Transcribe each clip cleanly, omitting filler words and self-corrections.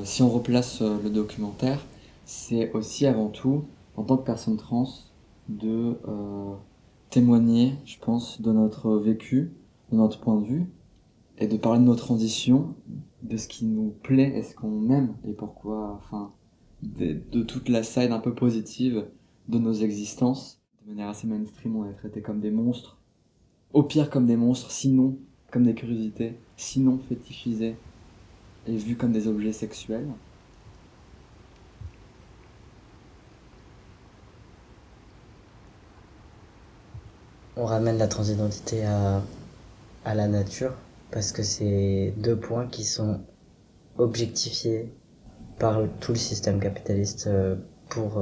Si on replace le documentaire, c'est aussi avant tout, en tant que personne trans, de témoigner, je pense, de notre vécu, de notre point de vue, et de parler de nos transitions, de ce qui nous plaît et ce qu'on aime, et pourquoi, enfin, de toute la side un peu positive de nos existences. De manière assez mainstream, on est traités comme des monstres, au pire comme des monstres, sinon comme des curiosités, sinon fétichisés et vus comme des objets sexuels. On ramène la transidentité à la nature parce que c'est deux points qui sont objectifiés par tout le système capitaliste pour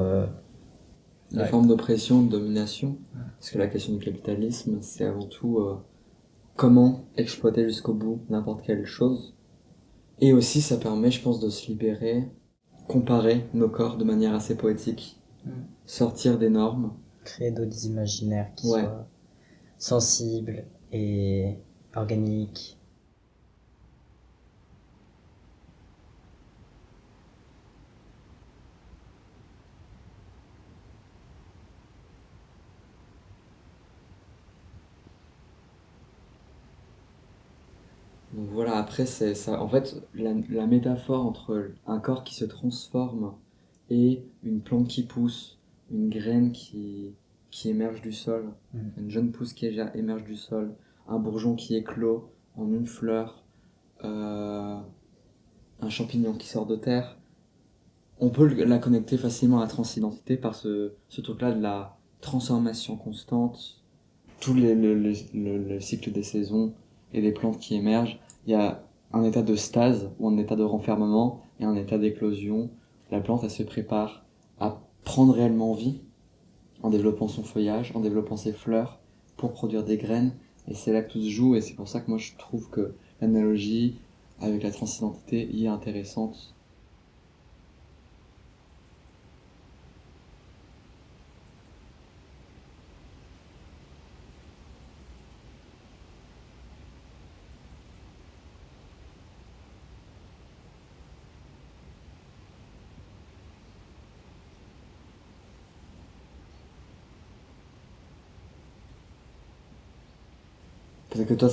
Les ouais. formes d'oppression, de domination, parce que la question du capitalisme, c'est avant tout comment exploiter jusqu'au bout n'importe quelle chose. Et aussi, ça permet, je pense, de se libérer, comparer nos corps de manière assez poétique, sortir des normes. Créer d'autres imaginaires qui Ouais. soient sensibles et organiques. Donc voilà, après, c'est ça. En fait, la métaphore entre un corps qui se transforme et une plante qui pousse, une graine qui émerge du sol, une jeune pousse qui émerge du sol, un bourgeon qui éclot en une fleur, un champignon qui sort de terre, on peut la connecter facilement à la transidentité par ce truc-là de la transformation constante, tout le cycle des saisons et des plantes qui émergent. Il y a un état de stase ou un état de renfermement et un état d'éclosion. La plante, elle se prépare à prendre réellement vie en développant son feuillage, en développant ses fleurs pour produire des graines. Et c'est là que tout se joue et c'est pour ça que moi je trouve que l'analogie avec la transidentité y est intéressante. Parce que toi,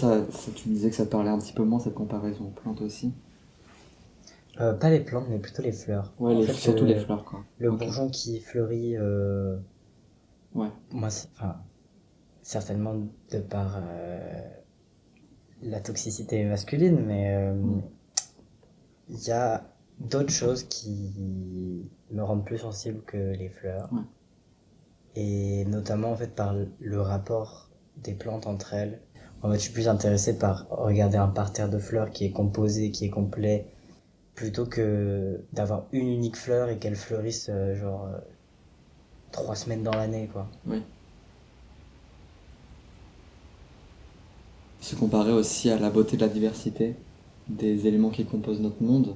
tu disais que ça te parlait un petit peu moins cette comparaison aux plantes aussi. Pas les plantes, mais plutôt les fleurs. Ouais, En fait, surtout les fleurs, quoi. le Ok. bourgeon qui fleurit, Ouais. moi, enfin, certainement de par la toxicité masculine, mais il y a d'autres choses qui me rendent plus sensible que les fleurs. Ouais. Et notamment, en fait, par le rapport des plantes entre elles. En fait, je suis plus intéressé par regarder un parterre de fleurs qui est composé, qui est complet, plutôt que d'avoir une unique fleur et qu'elle fleurisse 3 semaines dans l'année, quoi. Oui. Se comparer aussi à la beauté de la diversité des éléments qui composent notre monde.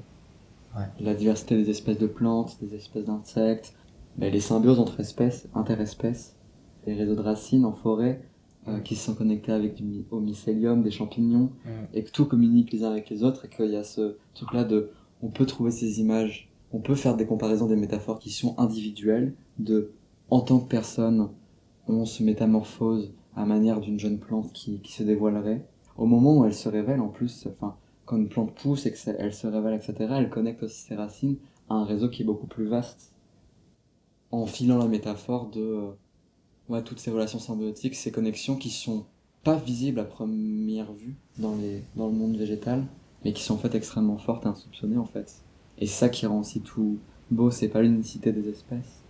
Ouais. La diversité des espèces de plantes, des espèces d'insectes, les symbioses entre espèces, interespèces, les réseaux de racines en forêt qui se sont connectés avec au mycélium, des champignons, et que tout communique les uns avec les autres, et qu'il y a ce truc-là de... On peut trouver ces images, on peut faire des comparaisons, des métaphores qui sont individuelles, de en tant que personne, on se métamorphose à manière d'une jeune plante qui se dévoilerait. Au moment où elle se révèle, en plus, enfin, quand une plante pousse et qu'elle se révèle, etc., elle connecte aussi ses racines à un réseau qui est beaucoup plus vaste. En filant la métaphore de ouais, toutes ces relations symbiotiques, ces connexions qui sont pas visibles à première vue dans le monde végétal, mais qui sont en fait extrêmement fortes et insoupçonnées en fait. Et c'est ça qui rend aussi tout beau, c'est pas l'unicité des espèces,